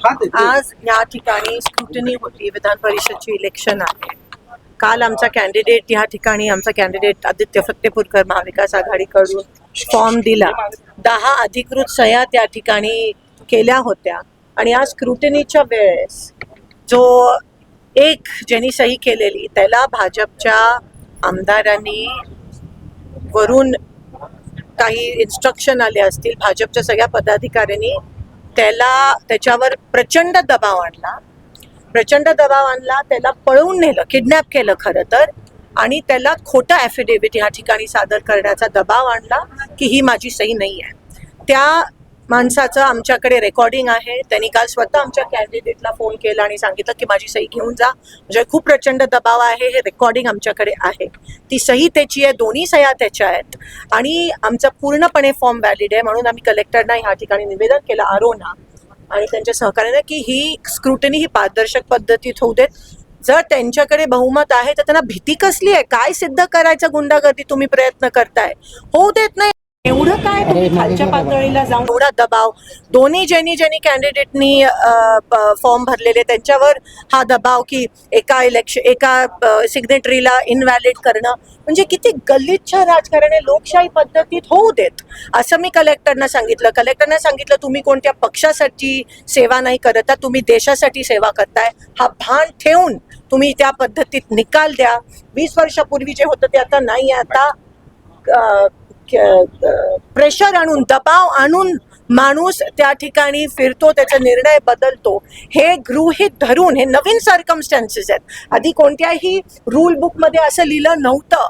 आज या ठिकाणी स्क्रुटनी होती. विधान परिषदची इलेक्शन आहे. काल आमचा कॅन्डिडेट या ठिकाणी आदित्य फत्तेपूरकर महाविकास आघाडीकडून फॉर्म दिला. 10 अधिकृत सह्या त्या ठिकाणी केल्या होत्या आणि आज स्क्रुटनीच्या वेळेस जो एक ज्यांनी सही केलेली त्याला भाजपच्या आमदारांनी वरून काही इन्स्ट्रक्शन आले असतील. भाजपच्या सगळ्या पदाधिकाऱ्यांनी त्याच्यावर प्रचंड दबाव आणला. त्याला पळवून नेलं, किडनॅप केलं खरं तर, आणि त्याला खोटं ॲफिडेव्हिट या ठिकाणी सादर करण्याचा दबाव आणला की ही माझी सही नाही आहे. त्या माणसाचं आमच्याकडे रेकॉर्डिंग आहे. त्यांनी काल स्वतः आमच्या कॅन्डिडेटला फोन केला आणि सांगितलं की माझी सही घेऊन जा. म्हणजे खूप प्रचंड दबाव आहे. हे रेकॉर्डिंग आमच्याकडे आहे. ती सही त्याची आहे, दोन्ही सह्या त्याच्या आहेत आणि आमचा पूर्णपणे फॉर्म व्हॅलिड आहे. म्हणून आम्ही कलेक्टरना ह्या ठिकाणी निवेदन केलं, आरोना आणि त्यांच्या सहकार्याने, की ही स्क्रुटनी ही पारदर्शक पद्धतीत होऊ देत. जर त्यांच्याकडे बहुमत आहे तर त्यांना भीती कसली आहे? काय सिद्ध करायचं गुंडागर्दी तुम्ही प्रयत्न करताय? होऊ देत नाही. एवढं काय तुम्ही खालच्या पातळीला जाऊन एवढा दबाव, दोन्ही ज्यांनी कॅन्डिडेटनी फॉर्म भरलेले त्यांच्यावर हा दबाव की एका सिग्नेटरीला इनव्हॅलिड करणं, म्हणजे किती गलिच्छ राजकारण आहे. लोकशाही पद्धतीत होऊ देत असं मी कलेक्टरना सांगितलं. तुम्ही कोणत्या पक्षासाठी सेवा नाही करत, तुम्ही देशासाठी सेवा करताय. हा भान ठेवून तुम्ही त्या पद्धतीत निकाल द्या. 20 वर्षापूर्वी जे होतं ते आता नाही. आता प्रेशर आणून, दबाव आणून माणूस त्या ठिकाणी फिरतो, त्याचा निर्णय बदलतो. हे गृहीत धरून हे नवीन सर्कमस्टन्सेस आहेत. आधी कोणत्याही रूल बुकमध्ये असं लिहिलं नव्हतं.